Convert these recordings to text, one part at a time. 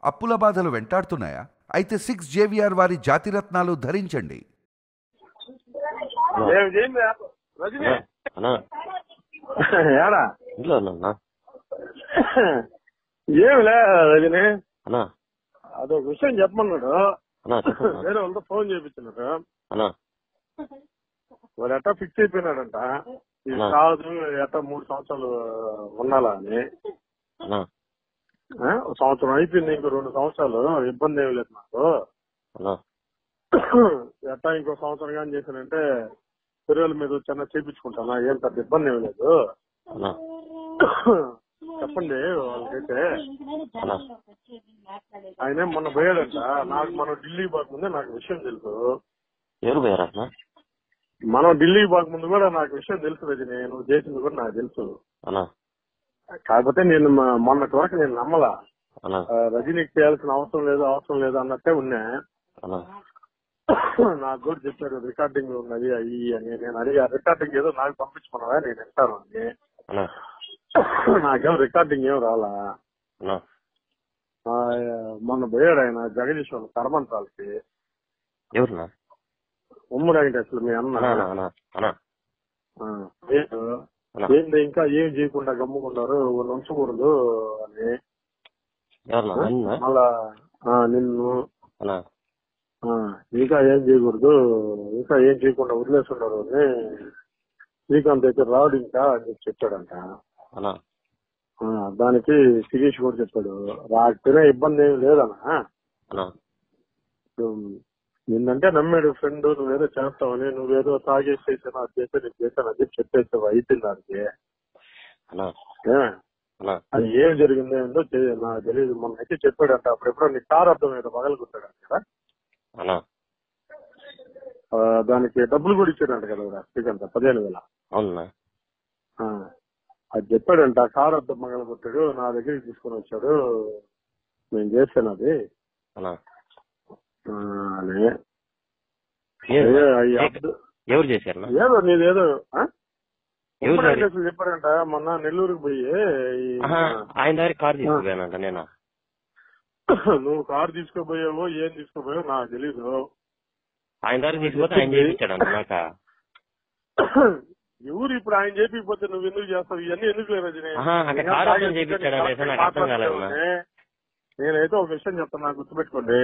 అప్పుల బాధలు వెంటాడుతున్నాయా? అయితే 6 జేవిఆర్ వారి జాతిరత్నాలు ధరించండి. ఏమిలే రజని అదొక విషయం చెప్పమన్నాడు. వేరే వాళ్ళతో ఫోన్ చేయించినాడు. వాడు ఎట్టా ఫిక్స్ అయిపోయినాడంట. ఇది కాదు ఎట్టా 3 సంవత్సరాలు ఉండాలా అని. సంవత్సరం అయిపోయింది, ఇంకో 2 సంవత్సరాలు ఇబ్బంది ఏమి లేదు నాకు. ఎట్టా ఇంకో సంవత్సరం కానీ చేశానంటే పిల్లల మీద చిన్న చేయించుకుంటానా, ఏం పెద్ద ఇబ్బంది ఏమి లేదు. చెప్పండి వాళ్ళకైతే. ఆయన మొన్న పోయాడంట. నాకు మనం ఢిల్లీ పోకముందే నాకు విషయం తెలుసు. ఎవరు పోయారా? మనం ఢిల్లీ పోకముందు కూడా నాకు విషయం తెలుసు రజని, నువ్వు చేసింది కూడా నాకు తెలుసు. కాకపోతే నేను మొన్నటి వరకు నేను నమ్మలా. రజనీకి చేయాల్సిన అవసరం లేదు అన్నట్టే ఉన్నా. నాకు కూడా చెప్పారు రికార్డింగ్ ఉన్నది అయ్యి అని. నేను అడిగా రికార్డింగ్ ఏదో నాకు పంపించుకున్నావా, నేను ఇస్తాను అని. నాకేం రికార్డింగ్ ఏం రాలా. మొన్న పోయాడు ఆయన జగదీష్ వాళ్ళ కర్మంతాలకి. ఉమ్మడి వెంకటేశ్వర మీ అన్న. ఏంది ఇంకా ఏం చేయకుండా గమ్ముకున్నారు, ఉంచకూడదు అని. మళ్ళా నిన్ను ఇంకా ఏం చేయకూడదు, ఇంకా ఏం చేయకుండా వదిలేస్తున్నారు అని శ్రీకాంత్ దగ్గర రాడు ఇంకా అని చెప్పాడంట. దానికి శిరీష్ కూడా చెప్పాడు రాకపోయినా ఇబ్బంది ఏమి లేదన్నా. నిన్నంటే నమ్మాడు ఫ్రెండ్, నువ్వేదో చేస్తావని. నువ్వేదో తాగేసి చేసాను అది చేస్తే నీకు చేశాను అని చెప్పేసావు. అయిపోయింది దానికి. అది ఏం జరిగిందో ఏందో నాకు తెలియదు. మొన్న అయితే చెప్పాడంట. అప్పుడెప్పుడో నీ కారు అర్థం ఏదో పగలగొట్టాడంట కదా. దానికి డబ్బులు కూడా ఇచ్చాడంట కదా శ్రీకాంత్, 15,000. అది చెప్పాడంట. కారు అద్దం పగలగొట్టాడు, నా దగ్గరికి తీసుకుని వచ్చాడు, నేను చేశాను అది అని. ఎవరు చేశారు? ఏదో నీదేదో చెప్పారంట. మొన్న నెల్లూరుకి పోయి ఆయన దగ్గర కారు తీసుకుపోయానంట. నేను నువ్వు కారు తీసుకోపోయావో ఏం తీసుకోపోయావో నాకు తెలీదు. ఆయన దగ్గర తీసుకుపోతే ఆయన చేయించాడంట నాక. ఎవరు ఇప్పుడు ఆయన చేపిపోతే నువ్వు ఎందుకు చేస్తావు? ఇవన్నీ ఎందుకు లేదు రజని. నేనైతే ఒక విషయం చెప్తాను, నాకు గుర్తుపెట్టుకోండి.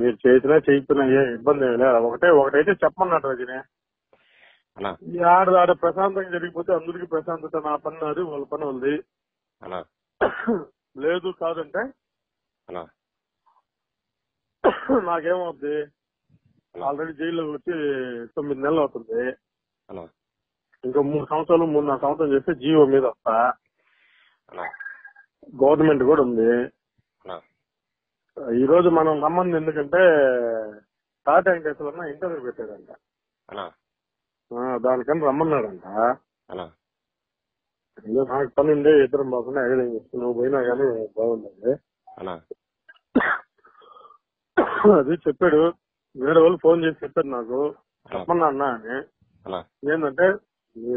మీరు చేసినా చేయకపోయినా ఏ ఇబ్బంది ఏమి లేదు. ఒకటైతే చెప్పమన్నాడు రజని. ఆడ ప్రశాంతంగా జరిగిపోతే అందరికి ప్రశాంతత. నా పని నాది, వాళ్ళ పని ఉంది. లేదు కాదంటే నాకేమవుద్ది? ఆల్రెడీ జైల్లో వచ్చి 9 నెలలు అవుతుంది. ఇంకో 3 సంవత్సరాలు 3.5 సంవత్సరం చేస్తే జీవో మీద వస్తా. గవర్నమెంట్ కూడా ఉంది. ఈ రోజు మనం రమ్మంది ఎందుకంటే టాటా వెంకటేశ్వర ఇంటర్వ్యూ పెట్టాడంట. దానికని రమ్మన్నాడంట. నాకు పని ఉండే ఇద్దరం బాగుండే ఐదు నువ్వు పోయినా కానీ బాగుండదు అది చెప్పాడు. వేరే వాళ్ళు ఫోన్ చేసి చెప్పారు నాకు, చెప్పమన్నా అన్నా అని. ఏంటంటే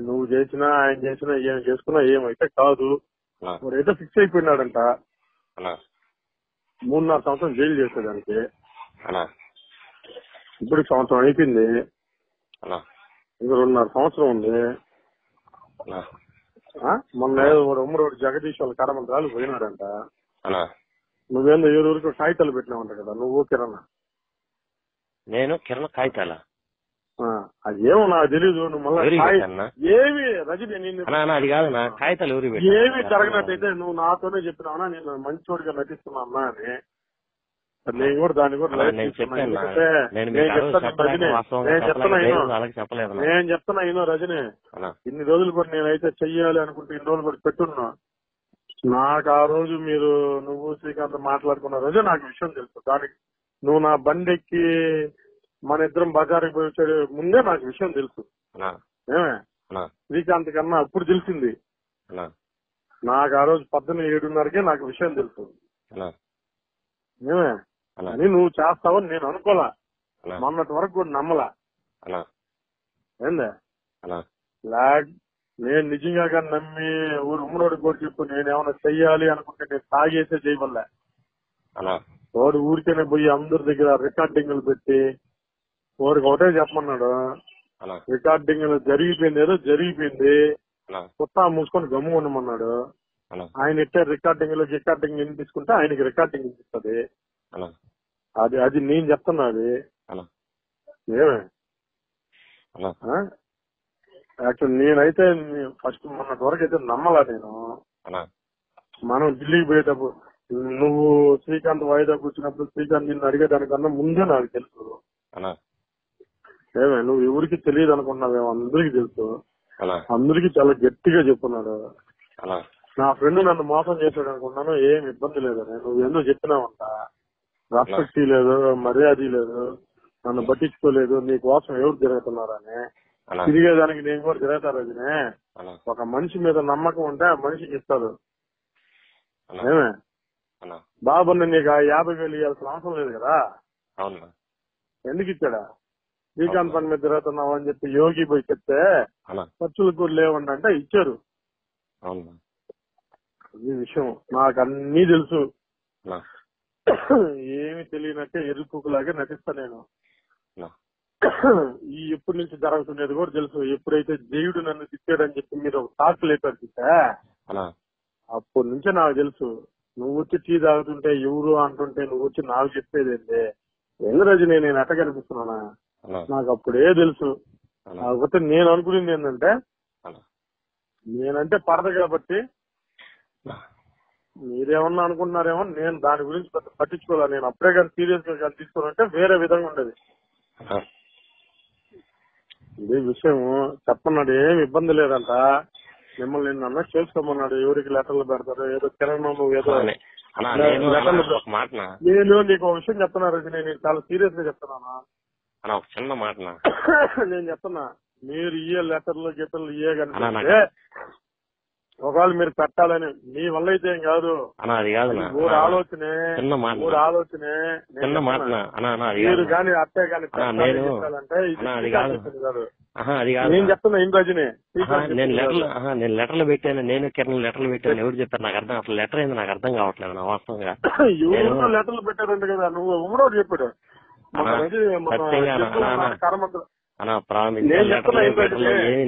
నువ్వు చేసినా ఆయన చేసినా ఏం చేసుకున్నా ఏమైతే కాదు. వాడైతే ఫిక్స్ అయిపోయినాడంట. 3.5 సంవత్సరం జైలు చేసేదానికి. ఇప్పుడు సంవత్సరం అయిపోయింది, ఇంకా 2.5 సంవత్సరం ఉంది. మొన్న ఉమ్మరోడు జగదీష్ వాళ్ళ కరమంత్రాలు పోయినాడంట. నువ్వేందో ఎవరికి కాగితాలు పెట్టినావంట కదా నువ్వు కిరణ్. నేను కిరణ్ కాగితాల అది ఏమో నాకు తెలీదు. నువ్వు మళ్ళీ ఏమి రజని అది కాదు నా కాగితాలు ఏమి జరగనట్టయితే నువ్వు నాతోనే చెప్పినావునా నేను మంచోడిగా నటిస్తున్నా అన్నా అని. నేను కూడా దాన్ని కూడా నేను చెప్తున్నా ఈనో రజని. ఇన్ని రోజులు కూడా నేనైతే చెయ్యాలి అనుకుంటే ఇన్ని రోజులు కూడా పెట్టున్నా. నాకు ఆ రోజు నువ్వు శ్రీకాంత్ మాట్లాడుకున్న రోజే నాకు విషయం తెలుసు. దానికి నువ్వు నా బండెక్కి మన ఇద్దరం బజార్కి పోయి వచ్చే ముందే నాకు విషయం తెలుసు. ఏమే శ్రీకాంత్ కన్నా అప్పుడు తెలిసింది నాకు. ఆ రోజు 7:30కే నాకు విషయం తెలుసు. ఏమే అని నువ్వు చేస్తావని నేను అనుకోలా. మొన్నటి వరకు కూడా నమ్మలా. ఏందే నేను నిజంగా కానీ నమ్మి ఊరు ఉమ్మనోడు కూడా చెప్పు నేనేమన్నా చెయ్యాలి అనుకుంటే నేను తాగేసే చేయవల్ల వాడు ఊరికేనే పోయి అందరి దగ్గర రికార్డింగ్లు పెట్టి వాడికి ఒకటే చెప్పమన్నాడు, రికార్డింగ్ జరిగిపోయింది ఏదో జరిగిపోయింది కొత్త మూసుకొని గమ్ము ఉండమన్నాడు. ఆయన ఇట్టే రికార్డింగ్ వినిపించుకుంటే ఆయనకి రికార్డింగ్ వినిపిస్తుంది. అది నేను చెప్తున్నా. అది ఏమే యాక్చువల్ నేనైతే ఫస్ట్ మొన్నటి వరకు అయితే నమ్మలా నేను. మనం ఢిల్లీకి పోయేటప్పుడు నువ్వు శ్రీకాంత్ వాయిదా కూర్చున్నప్పుడు శ్రీకాంత్ నిన్ను అడిగేదానికన్నా ముందే నాకు తెలుసు. ఏమే నువ్వు ఎవరికి తెలియదు అనుకున్నావేమో, అందరికి తెలుసు. అందరికి చాలా గట్టిగా చెప్పున్నాడు. నా ఫ్రెండ్ నన్ను మోసం చేశాడు అనుకున్నాను, ఏం ఇబ్బంది లేదని. నువ్వు ఎందుకు చెప్పినావంట, రెస్పెక్ట్ లేదు, మర్యాద లేదు, నన్ను పట్టించుకోలేదు, నీ కోసం ఎవరు తిరుగుతున్నారని. తిరిగేదానికి నేను కూడా తిరుగుతారు. అదినే ఒక మనిషి మీద నమ్మకం ఉంటే ఆ మనిషికి ఇస్తారు. ఏమే బాబుని నీకు 50,000 ఇవ్వాల్సిన అవసరం లేదు కదా, ఎందుకు ఇచ్చాడా? శ్రీకాంత్ పని మీద తిరుగుతున్నావు అని చెప్పి యోగి పోయి చెప్తే ఖర్చులు కూడా లేవండి అంటే ఇచ్చారు. ఈ విషయం నాకు అన్నీ తెలుసు. ఏమి తెలియనట్టే ఎరుపుకులాగే నటిస్తా నేను. ఈ ఎప్పటి నుంచి జరుగుతున్నది కూడా తెలుసు. ఎప్పుడైతే దేవుడు నన్ను తిట్టాడని చెప్పి మీరు ఒక టాక్ లేపారు తిట్టా, అప్పటి నుంచే నాకు తెలుసు. నువ్వు వచ్చి టీ తాగుతుంటే ఎవరు అంటుంటే నువ్వు వచ్చి నాకు చెప్పేది ఏంటి, రజనీ నేను ఎట్ట కనిపిస్తున్నానా, నాకు అప్పుడే తెలుసు. కాకపోతే నేను అనుకునేది ఏంటంటే నేనంటే పడదు కాబట్టి మీరేమన్నా అనుకుంటున్నారేమో, నేను దాని గురించి పట్టించుకోవాలి. నేను అప్పుడే కానీ సీరియస్ గా కానీ తీసుకోవాలంటే వేరే విధంగా ఉండదు. ఇదే విషయం చెప్పన్నాడు, ఏమి ఇబ్బంది లేదంట. మిమ్మల్ని నిన్న అన్న చేసుకోమన్నాడు. ఎవరికి లెటర్లు పెడతారు ఏదో కిరణ్ నువ్వు ఏదో నేను నీకు ఒక విషయం చెప్తున్నా రజనీ, నేను చాలా సీరియస్ గా చెప్తున్నాను. చిన్న మాట నేను చెప్తున్నా, మీరు ఇయ్యే లెటర్లు గిట్టర్లు ఇయ్యే కనిపిస్తే ఒకవేళ మీరు పెట్టాలని మీ వల్ల అయితే ఏం కాదు. ఆలోచనే మీరు కానీ అట్టే కానీ పెట్టాలంటే నేను చెప్తున్నా ఏం రజనీ, నేను లెటర్లు పెట్టాను, నేను కిరణ్ లెటర్లు పెట్టాను. ఎవరు చెప్పారు నాకు అర్థం, అసలు లెటర్ ఏంది నాకు అర్థం కావట్లేదు నా వాస్తవంగా. ఎవరు లెటర్లు పెట్టారంట కదా, నువ్వు ఉమ్మడోడు చెప్పాడు.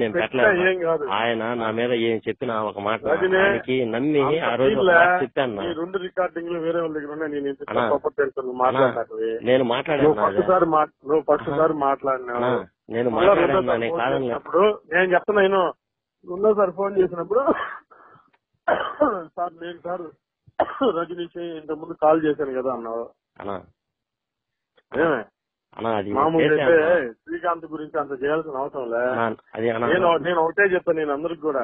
నేను పెట్టలేదు. ఆయన నా మీద ఏం చెప్పిన ఒక మాట నమ్మి ఆ రోజు చెప్పాను. 2 రికార్డింగ్లు వేరే వాళ్ళ దగ్గర ఉన్నాయి. నేను మాట్లాడాను, నువ్వు ఫస్ట్ సారి మాట్లాడినా నేను మాట్లాడాను. అప్పుడు నేను చెప్తున్నా, నేను రెండోసారి ఫోన్ చేసినప్పుడు సార్ నేను సార్ రజనీష్ ఇంత ముందు కాల్ చేశాను కదా అన్నావు. ఏమే మామూలుగా శ్రీకాంత్ గురించి అంత చేయాల్సిన అవసరం లేదు. నేను ఒకటే చెప్పాను, నేను అందరికి కూడా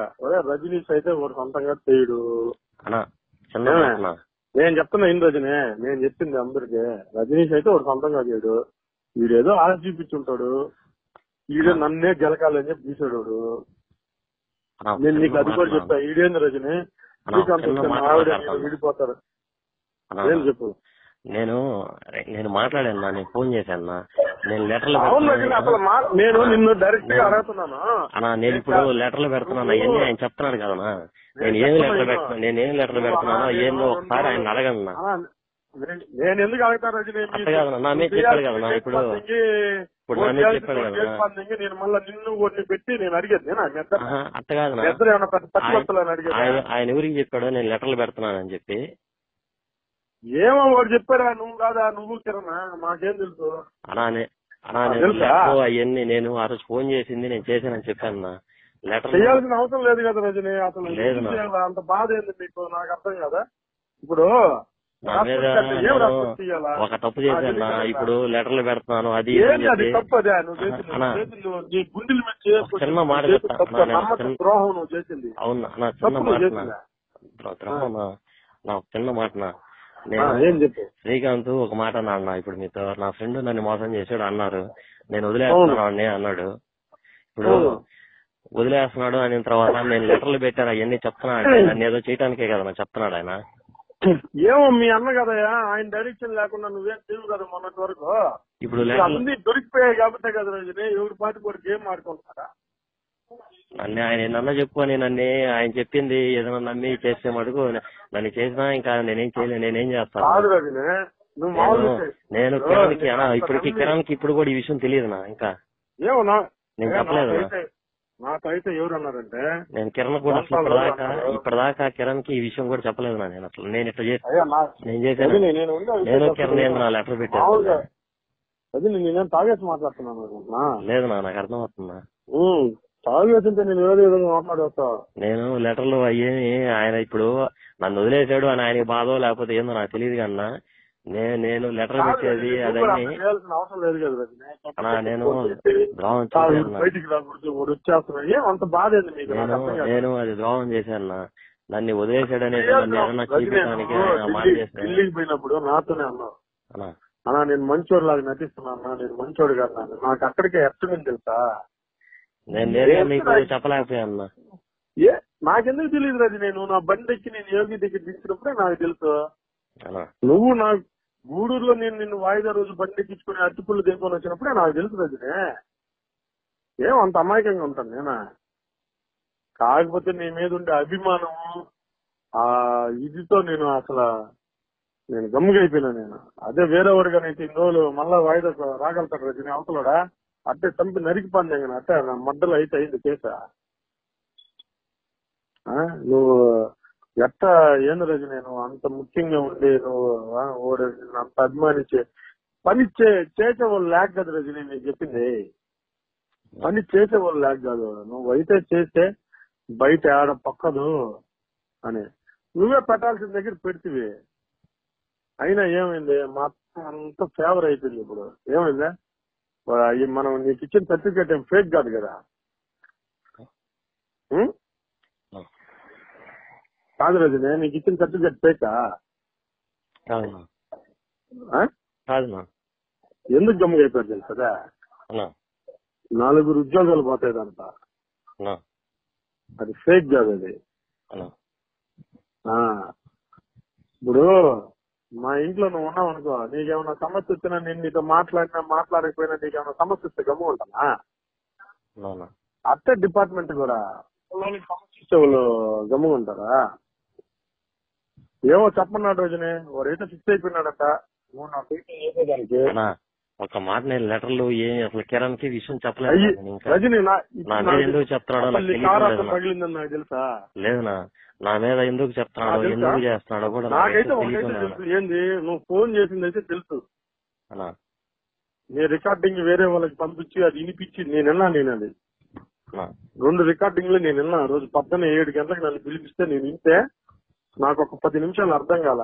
రజనీష్ అయితే వాడు సొంతంగా చేయడు. నేను చెప్తున్నా ఏం రజనీ, నేను చెప్పింది అందరికి, రజనీష్ అయితే వాడు సొంతంగా చేయడు. వీడేదో ఆశ చూపించుంటాడు, ఈడే నన్నే గెలకాలని చెప్పి తీసాడు. నేను నీకు అది కూడా చెప్తా, ఈడేంది రజనీ శ్రీకాంత్ ఆవిడ విడిపోతారు. ఏం చెప్పు. నేను మాట్లాడాను, నేను ఫోన్ చేశాను, నేను లెటర్లు నేను నిన్ను డైరెక్ట్ గా అడుగుతున్నాను. నేను ఇప్పుడు లెటర్లు పెడుతున్నాను అవన్నీ ఆయన చెప్తున్నాడు కదా. నేనేం లెటర్లు పెడుతున్నానో ఏందో ఒకసారి ఆయన అడగను. నేను ఎందుకు అడుగుతాను కాదన్నా, నా మీద చెప్పాడు కదా. ఇప్పుడు నా మీద చెప్పాడు కదా, నేను మళ్ళీ నిన్ను కొన్ని పెట్టి నేను అడిగేది అట్ట కాదు. ఆయన ఎవరికి చెప్పాడు నేను లెటర్లు పెడుతున్నాను అని చెప్పి? ఏమో వాడు చెప్పారా, నువ్వు కాదా, నువ్వు కిరణా, మాకేం తెలుసు. అవన్నీ నేను ఆ రోజు ఫోన్ చేసింది నేను చేశానని చెప్పాను. లెటర్ చేయాల్సిన అవసరం లేదు కదా రజనీ, అసలు అంత బాధ ఏంది మీకు, నాకు అర్థం కదా. ఇప్పుడు నా మీద ఒక తప్పు చేశాను, ఇప్పుడు లెటర్లు పెడుతున్నాను అది తప్పదే. చిన్న మాట ద్రోహం నువ్వు చేసింది. అవునా, నా చిన్న మాట, నా చిన్న మాట. శ్రీకాంత్ ఒక మాట అన్నా, ఇప్పుడు మీతో నా ఫ్రెండ్ నన్ను మోసం చేశాడు అన్నారు, నేను వదిలేస్తున్నాను అన్నాడు. ఇప్పుడు వదిలేస్తున్నాడు అనే తర్వాత నేను లెటర్లు పెట్టాను అవన్నీ చెప్తున్నాడు, నన్ను ఏదో చేయడానికే కదా చెప్తున్నాడు ఆయన. ఏమో మీ అన్న కదయా, ఆయన డైరెక్షన్ లేకుండా నువ్వేం తెలియదు కదా మొన్నటి వరకు. ఇప్పుడు అన్ని దొరికిపోయాయి కాబట్టి కదా రజనీ, ఎవరి పాటి కూడా గేమ్ ఆడుకుంటారా? నన్ను ఆయన నన్న చెప్పుకొని నన్ను ఆయన చెప్పింది ఏదైనా నమ్మి చేస్తే మటుకు నన్ను చేసినా ఇంకా నేనేం చేయలేదు. నేనేం చేస్తాను? నేను కిరణ్కి కిరణ్కి ఇప్పుడు కూడా ఈ విషయం తెలియదు నా ఇంకా నేను చెప్పలేదు. నాకైతే ఎవరు అన్నారంటే నేను కిరణ్ కూడా అసలు ఇప్పటిదాకా కిరణ్ కి ఈ విషయం కూడా చెప్పలేదు నా. నేను అసలు నేను ఇట్లా నేను చేశాను. నేను కిరణ్ నా లెటర్ పెట్టాను. అది నేనేం తాగేసి మాట్లాడుతున్నాను లేదు నా, నాకు అర్థమవుతుందా? తాగేసింటే నేను ఏదో విధంగా మాట్లాడేస్తా. నేను లెటర్లు అయ్యేమి ఆయన ఇప్పుడు నన్ను వదిలేసాడు అని ఆయనకి బాధో లేకపోతే ఏందో నాకు తెలియదు కన్నా నేను లెటర్ పెట్టేది అదన్నీ అవసరం లేదు కదా. నేను బయటికి వచ్చేస్తున్నా అంత బాధ నేను అది ద్రోహం చేశాను. నన్ను వదిలేసాడని నన్ను చూపించడానికి మాట చేస్తాను. ఢిల్లీకి పోయినప్పుడు నాతోనే అన్నావు అన్నా నేను మంచోడు లాగా నటిస్తున్నా, నేను మంచోడు కదా. నాకు అక్కడికే ఎత్తమని తెలుసా? నేను మీకు చెప్పలేకపోయాను. నాకెందుకు తెలియదు రజి? నేను నా బండి ఎక్కి నేను యోగి దగ్గర దించినప్పుడే నాకు తెలుసు. నువ్వు నా గూడూరులో నేను నిన్ను వాయిదా రోజు బండి ఎక్కించుకుని అరటిపుల్లు దింపుకొని వచ్చినప్పుడే నాకు తెలుసు రజనే. ఏమంత అమాయకంగా ఉంటాను నేనా? కాకపోతే నీ మీద ఉండే అభిమానము ఇదితో నేను అసలు నేను గమ్ముగైపోయినా. నేను అదే వేరే వాడిగానైతే ఇన్ని రోజులు మళ్ళా వాయిదా రాగలుగుతాడు రజని అవతలడా అట్టే చంపి నరికిపోంది అట్టే నా మడ్డలు అయితే అయింది కేసా. నువ్వు ఎట్ట ఏంది రజని? నేను అంత ముఖ్యంగా ఉండి నువ్వు అంత అభిమానించే పని చేసేవాళ్ళు లేక కదా రజని నేను చెప్పింది. పని చేసేవాళ్ళు లేక కాదు, నువ్వు అయితే చేస్తే బయట ఆడ పక్కదు అని నువ్వే పెట్టాల్సిన దగ్గర పెడితివి. అయినా ఏమైంది? మా అంత ఫేవర్ అయిపోయింది. ఇప్పుడు ఏమైందా? మనం నీకు ఇచ్చిన సర్టిఫికేట్ ఏం ఫేక్ కాదు కదా? కాదు రజని, నీకు ఇచ్చిన సర్టిఫికేట్ ఫేకా? ఎందుకు గమ్ముగా అయిపోయారు తెలుసా? 4 ఉద్యోగాలు పోతాయిదంట. అది ఫేక్ కాదు అది. ఇప్పుడు మా ఇంట్లో నువ్వు ఉన్నావు అనుకో, నీకేమన్నా సమస్య వచ్చినా నేను నీతో మాట్లాడకపోయినా నీకేమన్నా సమస్య వస్తే గమ్ము ఉంటానా? అట్టే డిపార్ట్మెంట్ కూడా సమస్య ఇచ్చే వాళ్ళు గమ్ముగా ఉంటారా? ఏమో చెప్పన్నాడు రోజునే వాడైతే ఫిక్స్ అయిపోయినాడట. నువ్వు నా ఫీటింగ్ చేసేదానికి ఒక మాట నేను లెటర్లు అసలు కిరణ్ కి విషయం చెప్పలేదు. రజని ఎందుకు చెప్తున్నాడో పగిలిందని నాకు తెలుసా? లేదునా, నా మీద ఎందుకు చెప్తున్నాడో ఎందుకు చేస్తున్నాడో కూడా నాకైతే ఒకటైతే తెలుసు. ఏంది నువ్వు ఫోన్ చేసింది అయితే తెలుసు. నీ రికార్డింగ్ వేరే వాళ్ళకి పంపించి అది వినిపించి నేను అది 2 రికార్డింగ్లు నేను విన్నా. రోజు పొద్దున్న 7 గంటలకు నన్ను పిలిపిస్తే నేను వింటే నాకు ఒక 10 నిమిషాలు అర్థం కాల.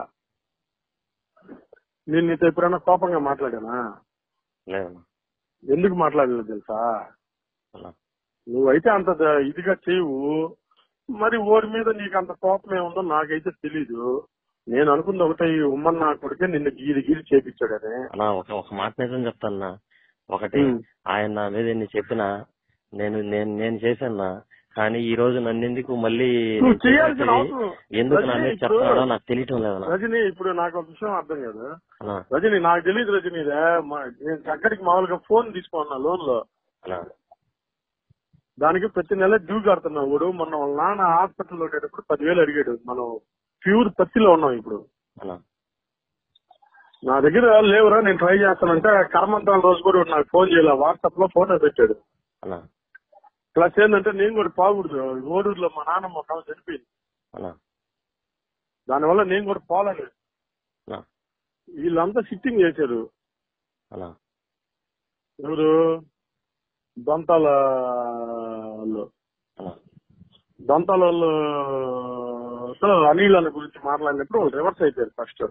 నేను నీతో ఎప్పుడైనా కోపంగా మాట్లాడానా? ఎందుకు మాట్లాడలేదు తెలుసా? నువ్వైతే అంత ఇదిగా చేయవు. మరి ఓడి మీద నీకు అంత కోపం ఏముందో నాకైతే తెలీదు. నేను అనుకుంది ఒకటే, ఈ ఉమ్మన్ నా కొడుకే నిన్ను గీరి చేపించాడని. ఒక మాట నిజం చెప్తాన్నా. ఒకటి ఆయన నా మీద ఎన్ని చెప్పినా నేను చేశానా, కానీ ఈ రోజు నన్ను ఎందుకు మళ్ళీ ఎందుకు నా మీద చెప్తున్నాడో నాకు తెలియటం లేదు రజని. ఇప్పుడు నాకు ఒక విషయం అర్థం కాదు రజని, నాకు తెలియదు రజని. నేను అక్కడికి మామూలుగా ఫోన్ తీసుకున్నా లోన్ లో, దానికి ప్రతి నెల డ్యూ కడుతున్నా. వాడు మొన్న వాళ్ళ నాన్న హాస్పిటల్లో ఉండేటప్పుడు 10,000 అడిగాడు. మనం ప్యూర్ పత్తిలో ఉన్నాం ఇప్పుడు. నా దగ్గర లేవురా నేను ట్రై చేస్తానంటే కర్మంతాల రోజు కూడా నాకు ఫోన్ చేయాల, వాట్సాప్ లో ఫోటో పెట్టాడు. ప్లస్ ఏంటంటే నేను కూడా పోకూడదు. ఓడూరులో మా నాన్నమ్మ ఒక చనిపోయింది, దానివల్ల నేను కూడా పోలేదు. వీళ్ళంతా సిట్టింగ్ చేశారు. ఎవరు? దొంతాల అనిల్ అన్న గురించి మాట్లాడినప్పుడు వాళ్ళు రివర్స్ అయిపోయారు. ఫస్ట్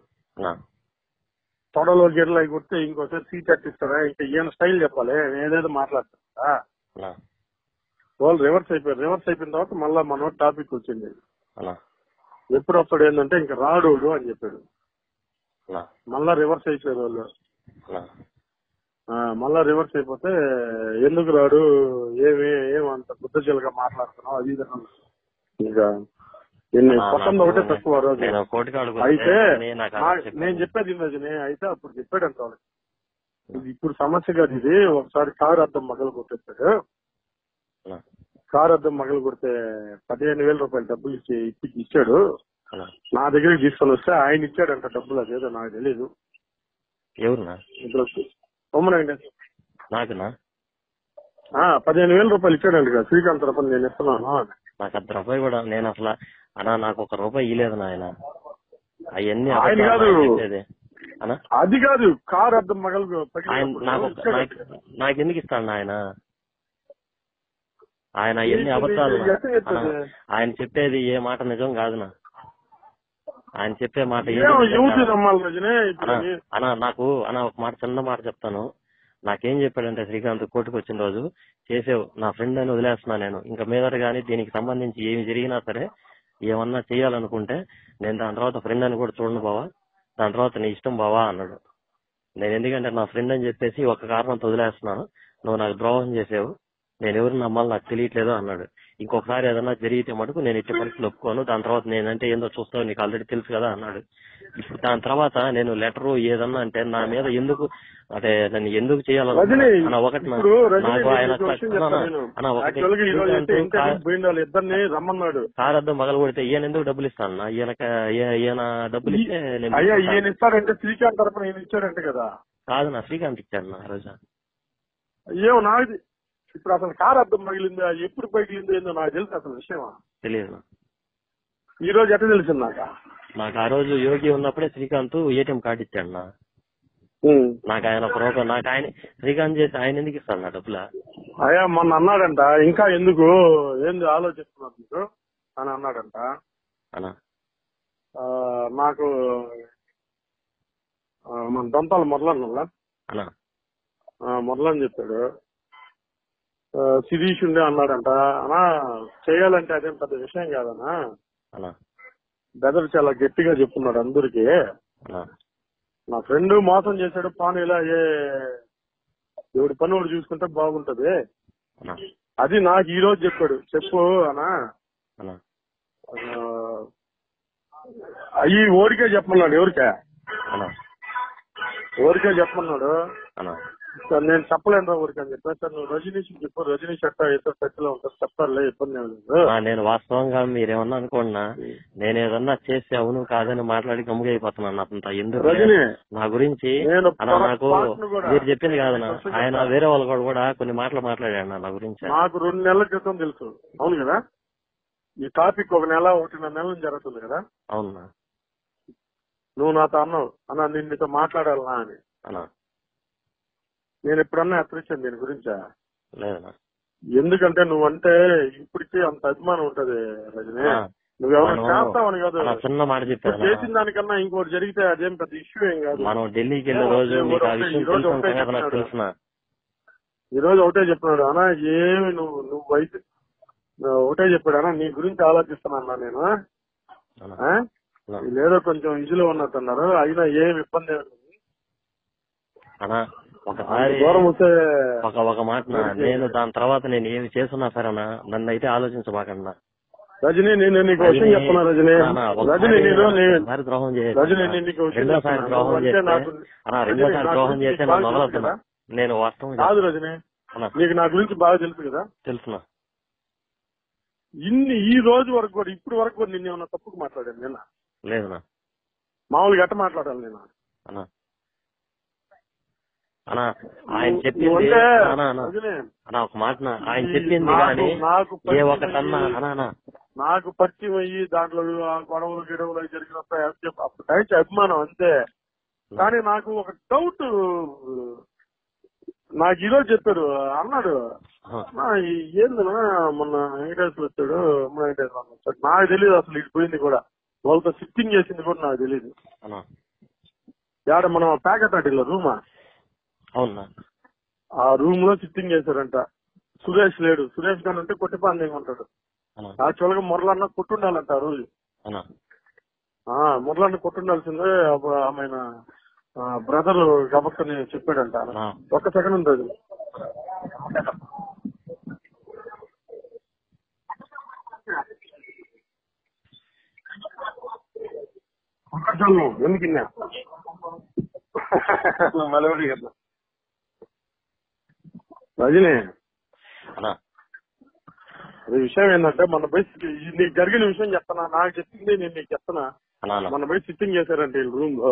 తొడలో గిర్ల కొడితే ఇంకోసారి సీట్ అట్టిస్తారా, ఇంకా ఈయన స్టైల్ చెప్పాలి, ఏదేదో మాట్లాడతారా. వాళ్ళు రివర్స్ అయిపోయారు. రివర్స్ అయిపోయిన తర్వాత మళ్ళా మన టాపిక్ వచ్చింది. ఎప్పుడు వస్తాడు ఏంటంటే ఇంకా రాడు అని చెప్పాడు. మళ్ళా రివర్స్ అయిపోయారు వాళ్ళు. మళ్ళా రివర్స్ అయిపోతే ఎందుకు రాడు, ఏమంత బుద్ధజలుగా మాట్లాడుతున్నావు అది ఇంకా పసంద ఒకటే తక్కువ రోజు. అయితే నేను చెప్పేది రజని, అయితే అప్పుడు చెప్పాడంట వాళ్ళకి, ఇది ఇప్పుడు సమస్య కాదు, ఇది ఒకసారి కారు అద్దం మొదలు కొట్టేస్తాడు, కారు అద్దం మగలు కొడితే 15,000 రూపాయలు డబ్బులు ఇచ్చాడు. నా దగ్గరికి తీసుకొని వస్తే ఆయన ఇచ్చాడంట డబ్బులు. అదేదో నాకు తెలీదు. ఎవరునా? నాకునా? 15,000 రూపాయలు ఇచ్చాడంట కదా శ్రీకాంత్ తరపున నేను ఇస్తున్నాను. నాకు 10 రూపాయలు కూడా నేను అసలు అన్నా నాకు 1 రూపాయి ఇయ్యలేదు నాయన. అవన్నీ ఆయన కాదు, అది కాదు, కారు అద్దం మగలు నాకెందుకు ఇస్తాను ఆయన? ఆయన ఎన్ని అబద్ధాలు. ఆయన చెప్పేది ఏ మాట నిజం కాదునా. ఆయన చెప్పే మాట నాకు ఒక మాట చిన్న మాట చెప్తాను. నాకేం చెప్పాడంటే శ్రీకాంత్ కోర్టుకు వచ్చిన రోజు, చేసేవు నా ఫ్రెండ్ అని వదిలేస్తున్నా నేను, ఇంకా మీదట గానీ దీనికి సంబంధించి ఏమి జరిగినా సరే ఏమన్నా చేయాలనుకుంటే నేను దాని తర్వాత ఫ్రెండ్ అని కూడా చూడను బావా, దాని తర్వాత నీ ఇష్టం బావా అన్నాడు. నేను ఎందుకంటే నా ఫ్రెండ్ అని చెప్పేసి ఒక కారణంతో వదిలేస్తున్నాను, నువ్వు నాకు ద్రోహం చేసావు, నేను ఎవరిని నమ్మాలి నాకు తెలియట్లేదు అన్నాడు. ఇంకొకసారి ఏదన్నా జరిగితే మటుకు నేను ఇచ్చే పరిస్థితులు ఒప్పుకోను, దాని తర్వాత నేనంటే ఏందో చూస్తావు, నీకు ఆల్రెడీ తెలుసు కదా అన్నాడు. ఇప్పుడు దాని తర్వాత నేను లెటరు ఏదన్నా అంటే నా మీద ఎందుకు అంటే నన్ను ఎందుకు చేయాలన్నా ఒకటి నాకు ఆయన కారద్దం మగలు కొడితే ఈయన ఎందుకు డబ్బులు ఇస్తాను? ఈయన డబ్బులు ఇస్తే ఇచ్చాడంటే కదా. కాదు నా శ్రీకాంత్ ఇచ్చాడు నా రోజు. ఏమో నాకు ఇప్పుడు అసలు కారు అద్దం పగిలిందా, ఎప్పుడు పగిలిందో ఏందో నాకు తెలుసు. అసలు విషయమా తెలియదు. ఈ రోజు ఎట్లా తెలిసింది నాకు? ఆ రోజు యోగి ఉన్నప్పుడే శ్రీకాంత్ ఏటీఎం కార్డు ఇచ్చాడు నాకు. ఆయన ఒక రూపాయి నాకు ఆయన శ్రీకాంత్ చేసి ఆయన ఎందుకు ఇస్తాడు నా డబ్బులా? అయ్యా మొన్న అన్నాడంట, ఇంకా ఎందుకు ఏంది ఆలోచిస్తున్నారు మీరు అని అన్నాడంట. నాకు మన దొంతాలు మొదలని చెప్పాడు. శిరీష్ ఉండే అన్నాడంట, అన్నా చేయాలంటే అదేం పెద్ద విషయం కాదన్నా, బెదర్ చాలా గట్టిగా చెప్తున్నాడు అందరికి. నా ఫ్రెండ్ మోసం చేశాడు, పాను ఇలా ఎవడి పని వాడు చూసుకుంటే బాగుంటది, అది నాకు ఈ రోజు చెప్పాడు. చెప్పు అన్నా, అయ్యి ఓడికే చెప్పమన్నాడు. ఎవరికే చెప్పమన్నాడు. సార్ నేను చెప్పలేను ఊరికి అని చెప్పాను. సార్ నువ్వు రజనీష్ చెప్పు, రజనీష్ అట్టా ఇతర టచ్లో ఉంటారు, చెప్తారులే, ఇబ్బంది ఏమి లేదు. నేను వాస్తవంగా మీరేమన్నా అనుకోండి, నేను ఏదన్నా చేసి అవును కాదని మాట్లాడి గమ్ముగా అయిపోతున్నాను. అంత ఎందుకు నా గురించి నాకు మీరు చెప్పింది కాదన్నా, ఆయన వేరే వాళ్ళు కూడా కొన్ని మాటలు మాట్లాడాడు నా గురించి. నాకు 2 నెలల క్రితం తెలుసు. అవును కదా, ఈ టాపిక్ 1 నెల 1.5 నెలల నుంచి జరుగుతుంది కదా. అవునా? నువ్వు నాతో అన్నావు అన్నా నేను నీతో మాట్లాడాలనా అని. నేను ఎప్పుడన్నా హెచ్చరించాను దీని గురించా? ఎందుకంటే నువ్వంటే ఇప్పటికీ అంత అభిమానం ఉంటది రజనీ. నువ్వెవరు చేస్తావని కాదు, చిన్న మాట చెప్పాను. చేసిన దానికన్నా ఇంకోటి జరిగితే అదేం పెద్ద ఇష్యూ ఏం కాదు. మనం ఢిల్లీకి వెళ్ళే రోజు ఈ రోజు ఒకటే చెప్పినాడు అన్నా, ఏమి నువ్వు వయసు ఒకటే చెప్పాడు అన్నా, నీ గురించి ఆలోచిస్తున్నా నేను. లేదో కొంచెం ఇదిలో ఉన్నట్టున్నారు, అయినా ఏం ఇబ్బంది అన్నా. ఒకసారి ఒక మాట, నేను దాని తర్వాత నేను ఏమి చేస్తున్నా సరేనా, నన్ను అయితే ఆలోచించబాకన్నా రజనీ. నేను నీకు విషయం చెప్తున్నా రజనీ, ద్రోహం రెండోసారి ద్రోహం చేస్తే నన్ను వదలవుతున్నా నేను. వాస్తవం కాదు రజనీ, నీకు నా గురించి బాగా తెలుసు కదా. తెలుసునా? ఈ రోజు వరకు కూడా ఇప్పుడు వరకు కూడా నిన్న ఏమన్నా తప్పుకు మాట్లాడాను నిన్న? లేదనా. మామూలుగా ఎట్ట మాట్లాడాలి నేను? అన్నా ఆయన చెప్పింది ఒక మాట, ఆయన చెప్పింది కానీ ఏ ఒకటన్నా నాకు పరిచయం అయ్యి దాంట్లో గొడవలు గిడవలు జరిగినప్పుడు అప్పుడు అభిమానం అంతే. కానీ నాకు ఒక డౌట్, నాకు ఈరోజు చెప్పాడు అన్నాడు, ఏందన్నా మొన్న వెంకటేశ్వర వచ్చాడు, వెంకటేశ్వర వచ్చాడు, నాకు తెలియదు అసలు ఇటు పోయింది కూడా, వాళ్ళతో సిట్టింగ్ చేసింది కూడా నాకు తెలియదు. యాడ మనం ప్యాకెట్ ఆటిల్లో రూమా, అవునా, ఆ రూమ్ లో సిట్టింగ్ చేశారంట. సురేష్ లేడు, సురేష్ గారు ఉంటే కొట్టిపాందేగా ఉంటాడు. యాక్చువల్ గా మురళన్న కొట్టుండాలంట ఆ రోజు. మురళన్న కొట్టుండాల్సిందే, ఆమె బ్రదర్ గబక్కని చెప్పాడంట. ఒక్క సెకండ్ ఉంటుంది. ఎందుకు రజనీ ఈ విషయం ఏంటంటే మన పోయి నీకు జరిగిన విషయం చెప్తానా, నాకు చెప్పింది నేను నీకు చెప్తానా. మన పోయి సిట్టింగ్ చేశారంటే వీళ్ళు రూమ్ లో.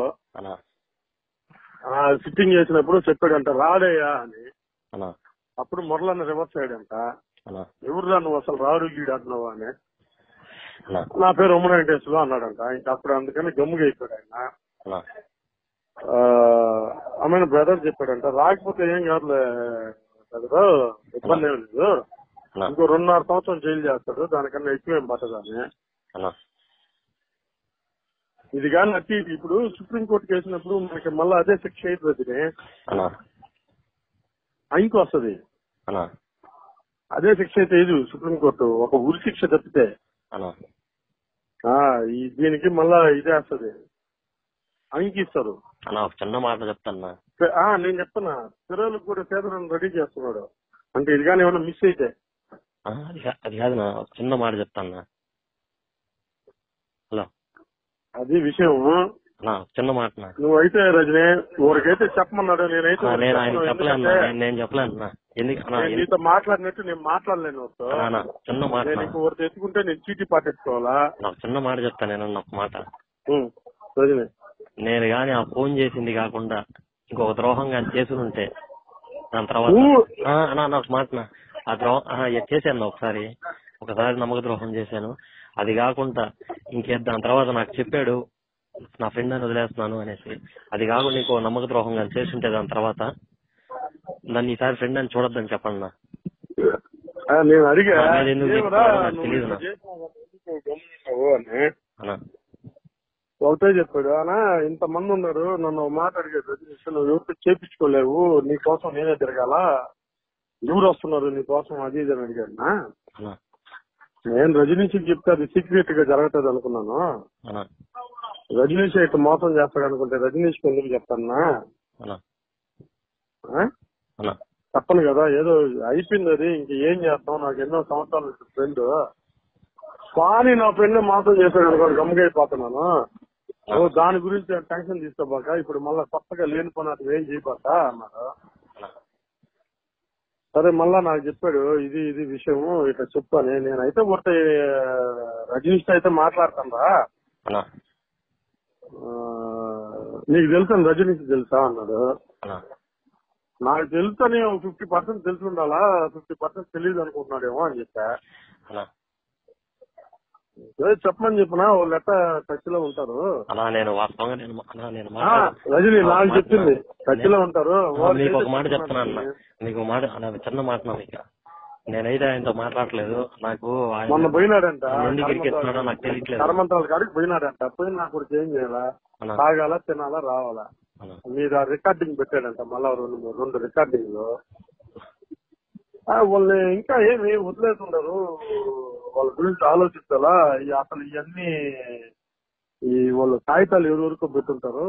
సిట్టింగ్ చేసినప్పుడు చెప్పాడంట రాడయ్యా అని. అప్పుడు మురళన్న రివర్స్ అయ్యాడంట, ఎవరురా నువ్వు అసలు రాడు గీడు అంటున్నావు అని. నా పేరు ఉమ్మ వెంకటేశ్వరరావు అన్నాడంట. ఇంకా అప్పుడు అందుకని గమ్ముగా అయిపోయాడు ఆయన. ఆమె బ్రదర్ చెప్పాడంట, రాకపోతే ఏం కాదులే బ్రదరు, ఇబ్బంది ఏం లేదు, ఇంకో 2.5 సంవత్సరం జైలు చేస్తాడు, దానికన్నా ఎక్కువ ఏం పట్టదని. ఇది కానీ అట్టి ఇప్పుడు సుప్రీంకోర్టుకి వేసినప్పుడు మనకి మళ్ళీ అదే శిక్ష అవుతుంది, ఆయనకు వస్తుంది. అదే శిక్ష అయితే ఇది సుప్రీంకోర్టు ఒక ఉరి శిక్ష తప్పితే దీనికి మళ్ళా ఇదే వస్తుంది, ఆయనకి ఇస్తారు. చిన్న మాట చెప్తాను, నేను చెప్తున్నా పిల్లలకు కూడా సేదలను రెడీ చేస్తున్నాడు అంటే ఇది కానీ ఏమన్నా మిస్ అయితే. అది కాదు నా చిన్న మాట చెప్తాను. హలో, అది విషయం చిన్న మాట. నువ్వైతే రజనీ ఊరికైతే చెప్పమన్నాడు, నేనైతే నేను చెప్పలేను. నీతో మాట్లాడినట్టు నేను మాట్లాడలేను. చిన్న మాట ఊరికి ఎత్తుకుంటే నేను చీటీ పాటేసుకోవాలా? నాకు చిన్న మాట చెప్తాను నేను ఒక మాట. రజనీ, నేను గాని ఆ ఫోన్ చేసింది కాకుండా ఇంకొక ద్రోహం కానీ చేసి ఉంటే దాని తర్వాత నాకు మాట ఆ ద్రోహం చేశాను ఒకసారి నమ్మక ద్రోహం చేశాను. అది కాకుండా దాని తర్వాత నాకు చెప్పాడు నా ఫ్రెండ్ అని వదిలేస్తున్నాను అనేసి. అది కాకుండా ఇంకో నమ్మక ద్రోహం కానీ చేసి ఉంటే దాని తర్వాత నన్ను ఈసారి ఫ్రెండ్ అని చూడొద్దని చెప్పండి నా. నేను అడిగా తెలియదు ఒకటే చెప్పాడు, అనా ఇంతమంది ఉన్నారు నన్ను మాట అడిగాడు, నువ్వు ఎవరితో చేపించుకోలేవు, నీ కోసం నేనే తిరగాల, ఎవరు వస్తున్నారు నీ కోసం అది ఇది అని అడిగాడు. నేను రజనీష్కి చెప్తే అది సీక్రెట్ గా జరగలేదు అనుకున్నాను. రజనీష్ అయితే మోసం చేస్తాడు అనుకుంటే రజనీష్కి ఎందుకు చెప్తానా? తప్పను కదా, ఏదో అయిపోయింది అది, ఇంక ఏం చేస్తాం, నాకు ఎన్నో సంవత్సరాలు ఫ్రెండ్, కానీ నా ఫ్రెండ్ మోసం చేశాడు అనుకోండి గమ్ముగైపోతున్నాను. దాని గురించి టెన్షన్ తీసుకోబాక, ఇప్పుడు మళ్ళా కొత్తగా లేని పని అది ఏం చేయబాక అన్నాడు. సరే మళ్ళా నాకు చెప్పాడు ఇది ఇది విషయము ఇట్లా చెప్పాను. నేనైతే ఒకటి రజనీష్ అయితే మాట్లాడతాను రా, నీకు తెలుసా రజనీష్ తెలుసా అన్నాడు. నాకు తెలుసని 50% తెలిసి ఉండాలా, 50% తెలియదు అనుకుంటున్నాడేమో అని చెప్పా. చెప్పమని చెప్పినా వాళ్ళు ఎట్లా టచ్ లో ఉంటారు. రజనీ నాకు చెప్పింది టచ్ లో ఉంటారు. మీకు ఒక మాట చెప్తున్నా అన్న, మీకు మాట చిన్న మాట. నేనైతే ఆయనతో మాట్లాడలేదు. నాకు మొన్న పోయినాడంట, ఎందుకు ఇరికిస్తున్నాడో నాకు తెలియట్లేదు. కర్మంతాల కాడికి పోయినాడంట. పోయి నాకు ఏం చేయాలా, తాగాలా తినాలా రావాలా, మీరు రికార్డింగ్ పెట్టాడంట. మళ్ళా 2 రికార్డింగ్లు. వాళ్ళని ఇంకా ఏమి వదిలేస్తుండరు, వాళ్ళ గురించి ఆలోచించాలా. అసలు ఇవన్నీ వాళ్ళు కాగితాలు ఎవరెవరికో పెట్టుంటారు.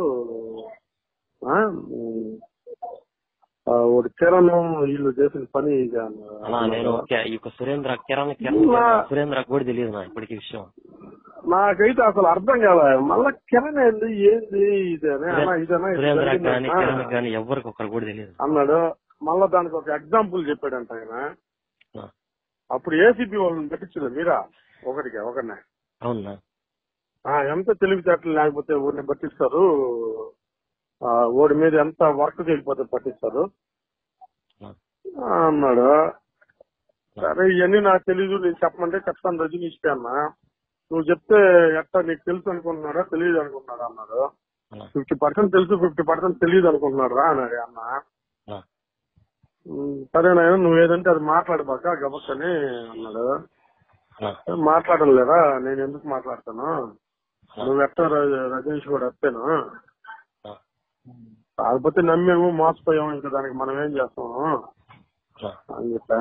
వాడు కిరణ్ వీళ్ళు చేసిన పని. నేను సురేంద్ర కూడా తెలియదు ఇప్పటికీ విషయం. నాకైతే అసలు అర్థం కాలే. మళ్ళా కిరణ్ ఏంది ఏంది ఎవరికి ఒకరు కూడా తెలియదు అన్నాడు. మళ్ళా దానికి ఒక ఎగ్జాంపుల్ చెప్పాడంట ఆయన. అప్పుడు ఏసీపీ వాళ్ళని పెట్టించలేదు మీరా ఒకరినే. అవునా? ఎంత తెలివితేటలు లేకపోతే ఊరిని పట్టిస్తారు, ఓడి మీద ఎంత వర్క్ చేయకపోతే పట్టిస్తారు అన్నాడు. సరే ఇవన్నీ నాకు తెలీదు, నేను చెప్పమంటే చెప్తాను రజనీష్కి అన్నా. నువ్వు చెప్తే ఎట్టా నీకు తెలుసు అనుకుంటున్నాడా తెలియదు అనుకుంటున్నాడా అన్నాడు. 50% తెలుసు 50% తెలియదు అనుకుంటున్నాడు రా అన్నాడు అన్న. సరేనాయన నువ్వు ఏదంటే అది మాట్లాడబాక గబక్కని అన్నాడు. మాట్లాడలేరా, నేను ఎందుకు మాట్లాడతాను, నువ్వు ఎట్టా రజనీష్ కూడా వస్తేను, కాకపోతే నమ్మేమో మోసపోయాము, ఇంకా దానికి మనం ఏం చేస్తాము అని చెప్పా.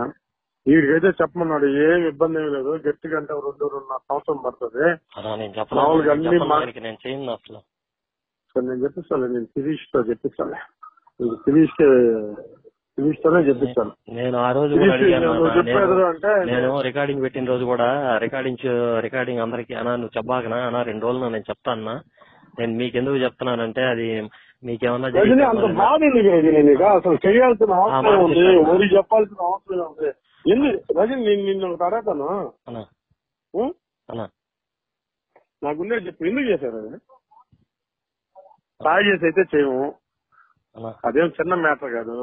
వీడికైతే చెప్పమన్నాడు, ఏం ఇబ్బంది ఏమి లేదు, గట్టిగా అంటే 2-2.5 సంవత్సరం పడుతుంది. మామూలుగా అన్ని నేను చెప్పిస్తాను, నేను శిరీష్ తో చెప్పిస్తాను, శిరీష్తోనే చెప్పిస్తాను. నేను ఆ రోజు నేను రికార్డింగ్ పెట్టిన రోజు కూడా రికార్డింగ్ అందరికి అన్నా నువ్వు చెప్పాకనా అన్నా 2 రోజులు నేను చెప్తాను, నేను మీకెందుకు చెప్తున్నానంటే అది మీకేమన్నా అంత బాధ అసలు చేయాల్సిన అవసరం ఉంది, ఊరికి చెప్పాల్సిన అవసరం ఉంది. రజని నిన్ను ఒకటి అడగతాను. నాకుండే చెప్పు, ఎందుకు చేశారు అది? తాగేసి అయితే చేయము, అదేం చిన్న మ్యాటర్ కాదు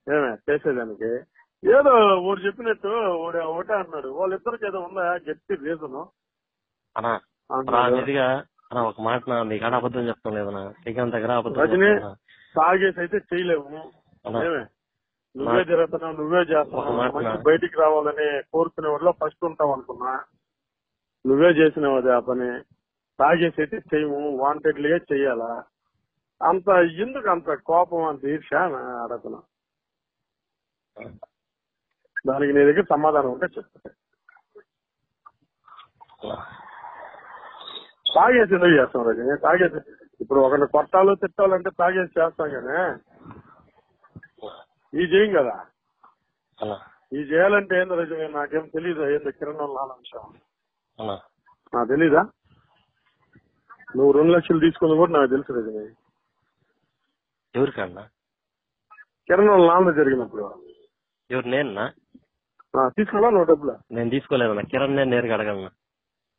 ఏమే చేసేదానికి. ఏదో ఓడి చెప్పినట్టు ఒకటే అన్నాడు. వాళ్ళిద్దరికి ఏదో ఉందా గట్టి రీజను? ఒక మాట నీకు అబద్ధం చెప్తాం లేదన్నా, శ్రీకాంత్ దగ్గర రజని తాగేసి అయితే చేయలేము. ఏమే నువ్వే జరుగుతున్నావు, నువ్వే చేస్తున్నావు, బయటికి రావాలని కోరుకునే వాళ్ళలో ఫస్ట్ ఉంటావు అనుకున్నా. నువ్వే చేసినావు అది ఆ పని. తాగేసి అయితే చేయము, వాంటెడ్లీగా చెయ్యాలా? అంత ఎందుకు అంత కోపం, అంత ఈర్ష అడుగుతున్నా. దానికి నీ దగ్గర సమాధానం ఉంటే చెప్తా. తాగేసి ఎందుకు చేస్తాం రజని? తాగేసి ఇప్పుడు ఒకరిని కొట్టాలు తిట్టాలంటే తాగేసి చేస్తాం కానీ ఈ చేయం కదా. ఈ చేయాలంటే ఏందో రజని నాకేం తెలీదు. ఏందో కిరణం నాన్న విషయం నాకు తెలీదా? నువ్వు 2 లక్షలు తీసుకుంది కూడా నాకు తెలుసు రజని. ఎవరికన్నా? కిరణం నాన్న జరిగినప్పుడు. ఎవరు? నేనా తీసుకున్నా నువ్వు డబ్బులు? నేను తీసుకోలేదన్నా. కిరణ్ నేరుగా అడగలన్నా.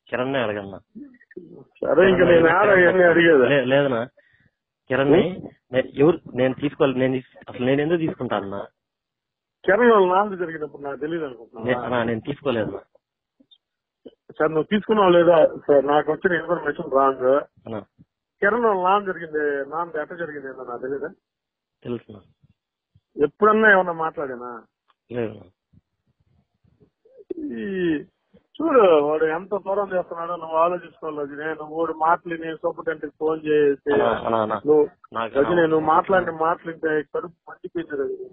కిరణ్ అడగన్నా. సరే ఇంకా నేను అడిగేది లేదన్నా. కిరణ్ ఎవరు? నేను తీసుకోలేదు. అసలు నేను ఎందుకు తీసుకుంటా అన్నా? కిరణ్ నాన్న జరిగినప్పుడు నాకు తెలియదు అనుకుంటున్నా. నేను తీసుకోలేదు. సార్ నువ్వు తీసుకున్నావు లేదా? సార్ నాకు వచ్చిన ఇన్ఫర్మేషన్ రాంగ్. కిరణ్ నాన్న జరిగింది, నాన్న ఎట్ట జరిగింది ఏదో నాకు తెలీదా? తెలుసు. ఎప్పుడన్నా ఏమన్నా మాట్లాడానా? లేదు. ఈ చూడు వాడు ఎంత దూరం చేస్తున్నాడో నువ్వు ఆలోచించుకోవాలి. నువ్వు వాడు మాటలు సూపరింటెండెంట్ ఫోన్ చేసి నువ్వు మాట్లాడిన మాటలుంటే కడుపు మండిపోయింది.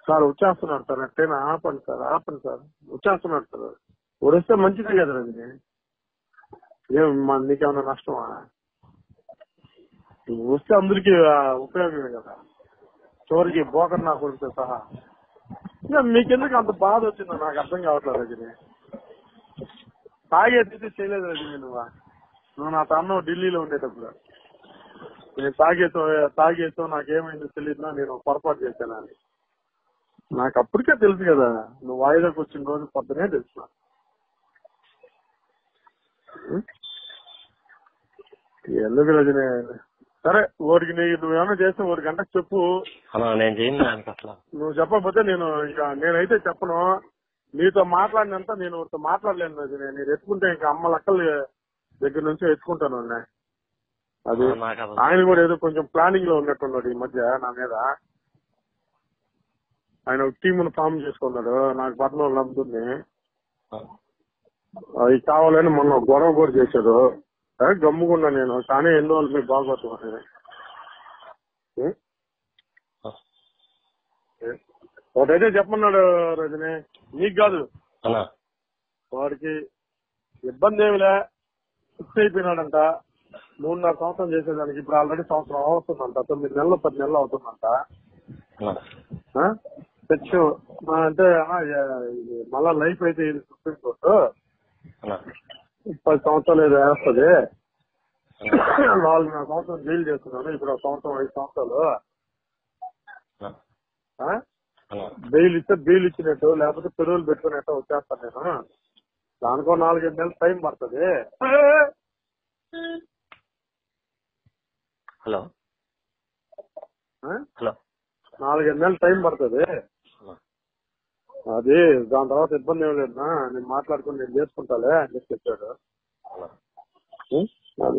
సార్ వచ్చేస్తున్నాడు సార్, అట్టేనా ఆపండి సార్ వచ్చేస్తున్నాడు సార్. వాడు వస్తే మంచిదే కదా రజని. నీకేమన్నా నష్టమా? నువ్వు వస్తే అందరికీ ఉపయోగమే కదా, చివరికి బోకర్ నా కొడుకుతో సహా. మీకెందుకు అంత బాధ వచ్చిందో నాకు అర్థం కావట్లేదు రజని. తాగేసి చేయలేదు రజని. నువ్వు నా తమ్ముడు ఢిల్లీలో ఉండేటప్పుడు నేను తాగేతో నాకేమైందో తెలియదు, నేను పొరపాటు చేశానని నాకు అప్పటికే తెలుసు కదా. నువ్వు వాయిదాకి వచ్చిన రోజు పొద్దునే తెలుసు. ఎందుకు రజని? సరే ఓడికి నువ్వేమన్నా చేస్తే 1 గంటకు చెప్పు. నువ్వు చెప్పకపోతే నేనైతే చెప్పను. నీతో మాట్లాడినంత నేను వాడితో మాట్లాడలేను రజని. నేను ఎత్తుకుంటే ఇంకా అమ్మ లక్కల దగ్గర నుంచి ఎత్తుకుంటాను. అది ఆయన కూడా ఏదో కొంచెం ప్లానింగ్ లో ఉన్నట్టున్నాడు ఈ మధ్య నా మీద. ఆయన ఒక టీమును ఫామ్ చేసుకున్నాడు. నాకు పట్టణంలో నమ్ముతుంది. అది కావాలని మొన్న గొడవ కూడా చేశాడు. గమ్ముకున్నా నేను. కానీ ఎన్నో వాళ్ళు మీకు బాగోతుంది. ఒకటైతే చెప్పన్నాడు రజని, నీకు కాదు వాడికి ఇబ్బంది ఏమిలే. ఫిక్స్ అయిపోయినాడంట 3.5 సంవత్సరం చేసేదానికి. ఇప్పుడు ఆల్రెడీ సంవత్సరం అవుతుందంట, 9 నెలలు 10 నెలలు అవుతుందంట. తెచ్చు అంటే మళ్ళా లైఫ్ అయితే ఇది సుప్రీంకోర్టు 10 సంవత్సరాలు ఏదో వేస్తుంది. 4.5 సంవత్సరం జైలు చేస్తున్నాను. ఇప్పుడు 1 సంవత్సరం 5 సంవత్సరాలు బెయిల్ ఇస్తే బెయిల్ ఇచ్చినట్టు, లేకపోతే పెరువులు పెట్టుకున్నట్టు వచ్చేస్తాను నేను. దానికో 4-5 నెలలు టైం పడుతుంది. హలో 4-5 నెలలు టైం పడుతుంది. అది దాని తర్వాత ఇబ్బంది ఏం లేదు, నేను మాట్లాడుకుని నేను చేసుకుంటాలే అని చెప్పి చెప్పాడు.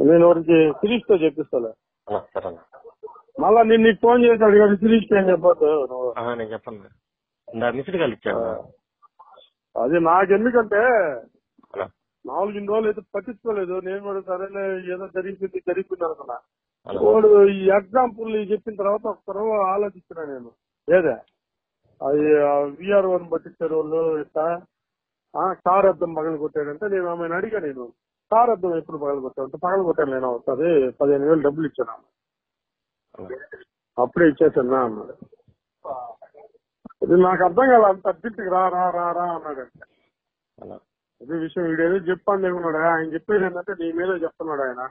నేను వారికి శిరీష్ తో చెప్పిస్తాలే. మళ్ళా నేను నీకు ఫోన్ చేశాడు కానీ శిరీష్ ఏం చెప్పొద్దు. నేను చెప్పను. మిస్డ్ కాల్ ఇచ్చాను. అది నాకెందుకంటే 4 రోజులు అయితే పట్టించుకోలేదు. నేను కూడా సరేలే ఏదో జరిగిపోయింది అనుకున్నా. వాడు ఈ ఎగ్జాంపుల్ చెప్పిన తర్వాత ఒక్కరో ఆలోచించిన నేను. ఏదే అది విఆర్ఓ పట్టించారు వాళ్ళు. ఇట్లా కార్ అద్దం పగలు కొట్టాడంటే నేను ఆమెను అడిగా. నేను కార్ అద్దం ఎప్పుడు పగలు కొట్టాడంటే పగలు కొట్టాను నేను వస్తుంది 15,000 డబ్బులు ఇచ్చాను. అప్పుడే ఇచ్చేసాను అన్నాడు. ఇది నాకు అర్థం కాదు. అంత అర్జెంట్కి రా రా రా రా అన్నాడంటే అదే విషయం. వీడేదో చెప్పాను అనుకున్నాడు. ఆయన చెప్పేది ఏంటంటే నీ మీద చెప్తున్నాడు ఆయన.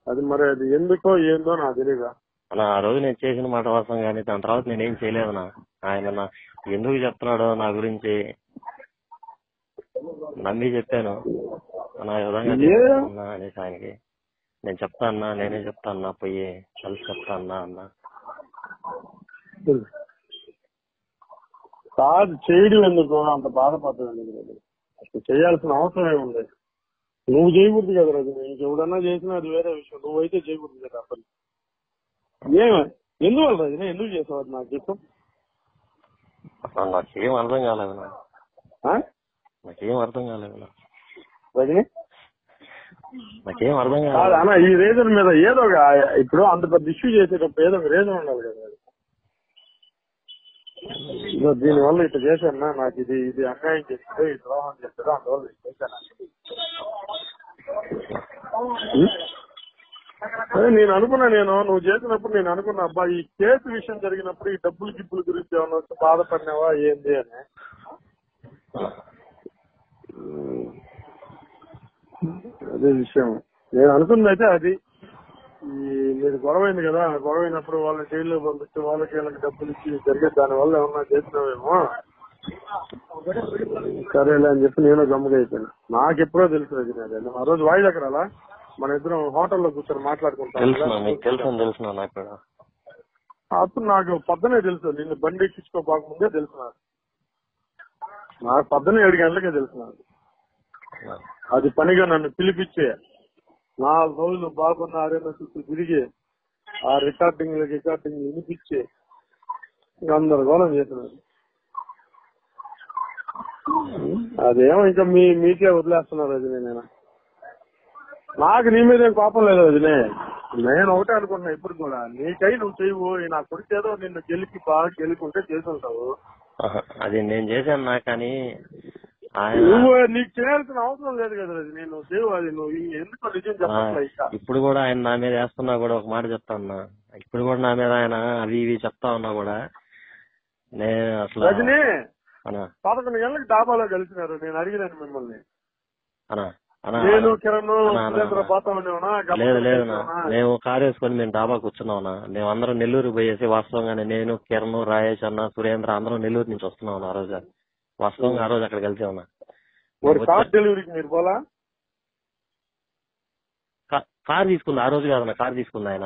అది మరి అది ఎందుకో ఏందో నాకు తెలియదా. ఆ రోజు నేను చేసిన మాట వాస్తవం కానీ దాని తర్వాత నేనేం చేయలేదనా. ఆయన ఎందుకు చెప్తున్నాడో నా గురించి నమ్మి చెప్పాను. నా విధంగా చేసుకున్నా అనేసి ఆయనకి నేను చెప్తా అన్నా, నేనే చెప్తా అన్నా, పోయి కలిసి చెప్తా అన్నా. కాదు చేయడం ఎందుకు అంత బాధపడుతుంది, అసలు చేయాల్సిన అవసరం ఏముంది? నువ్వు చేయకూడదు కదా రజని, ఇంకెవడన్నా చేసినా అది వేరే విషయం, నువ్వైతే చేయకూడదు కదా అసలు. ఎందువల్ల రజని ఎందుకు చేసావు అది నాకు చెప్పు. నాకేం అర్థం కాలేదు, నాకేం అర్థం కాలేదు రజని, నాకేం అర్థం కాదు అన్న. ఈ రీజన్ మీద ఏదో ఇప్పుడు అంత పెద్ద ఇష్యూ చేసేటప్పుడు ఏదో ఒక రీజన్ ఉండాలి కదా. దీని వల్ల ఇట్లా చేశాను, నాకు ఇది అన్యాయం చేస్తాడు, ఈ ద్రోహం చేస్తాడు, అందువల్ల చేశాను. అదే నేను అనుకున్నా, నువ్వు చేసినప్పుడు నేను అనుకున్నా, అబ్బా ఈ కేసు విషయం జరిగినప్పుడు ఈ డబ్బులు గిబ్బుల గురించి ఏమన్నా వచ్చి బాధపడినావా ఏంది అని. అదే విషయం నేను అనుకున్నది అయితే అది. మీరు గొడవైంది కదా, గొడవైనప్పుడు వాళ్ళని జైల్లో పంపిస్తే వాళ్ళకి వీళ్ళకి డబ్బులు ఇచ్చి జరిగే దాని వల్ల ఏమన్నా చేసినావేమో, సరేలే అని చెప్పి నేను గమ్ముగా అయిపోయాను. నాకు ఎప్పుడో తెలుసు రజనీ, ఆ రోజు వాయి దగ్గర అలా మన ఇద్దరం హోటల్లో కూర్చొని మాట్లాడుకుంటాం. అప్పుడు నాకు పొద్దునే తెలుసు, నిన్ను బండి ఎక్కించుకోపోకముందే తెలుసు నాకు 7 గంటలకే తెలుసు. అది పనిగా నన్ను పిలిపించే 4 రోజులు బాగున్న ఆరేళ్ళ చుట్టూ తిరిగి ఆ రికార్డింగ్ వినిపించి గందరగోళం చేసినారు. అదేమో ఇంకా మీకే వదిలేస్తున్నారు రజనీ. నాకు నీ మీద ఏం కోపం లేదు రజనీ, నేను ఒకటే అనుకుంటున్నా ఇప్పుడు కూడా, నీకై నువ్వు చేయవు, నా కొడుకేదో నిన్ను గెలుకుంటే చేసి ఉంటావు. అది నేను చేశాను, కానీ నువ్వు నీకు చేయాల్సిన అవసరం లేదు కదా రజనీ, నువ్వు చేయవు. అది నువ్వు ఎందుకు నిజం చెప్పట్లా. ఇప్పుడు కూడా ఆయన నా మీద వేస్తున్నా కూడా ఒక మాట చెప్తా ఉన్నా, ఇప్పుడు కూడా నా మీద ఆయన అవి ఇవి చెప్తా ఉన్నా కూడా నేను అసలు. రజనీ 11 గంటలకు డాబాలో కలిసినారు, నేను అడిగినాను మిమ్మల్ని. నేను కిరణ్ లేదు మేము కారు వేసుకొని మేము డాబా కూర్చున్నావునా, మేము అందరం నెల్లూరు పోయేసి వాస్తవంగానే నేను కిరణ్ రాయేష్ అన్న సురేంద్ర అందరం నెల్లూరు నుంచి వస్తున్నాం ఆ రోజు. వాస్తవంగా ఆ రోజు అక్కడ కలిసి ఉన్నా. కార్ డెలివరీకి మీరు పోలా? కార్ తీసుకుంది ఆ రోజు కాదన్నా, కార్ తీసుకుంది ఆయన.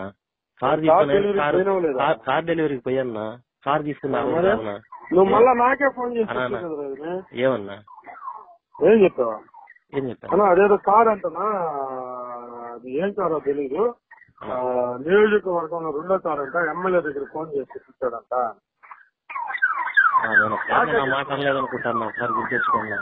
కార్ డెలివరీకి పోయాన్నా, కార్ తీసుకున్నా. నువ్వు మళ్ళా నాకే ఫోన్ చేసి ఏమన్నా ఏం చెప్పావా? అదేదో కార్ అంటనా, అది ఏం కారో తెలీదు, నియోజకవర్గంలో 2వ కార్ అంట, ఎమ్మెల్యే దగ్గర ఫోన్ చేసి చూస్తాడంట. మాట్లాడలేదు అనుకుంటాను, ఒకసారి గుర్తు తెచ్చుకోండి.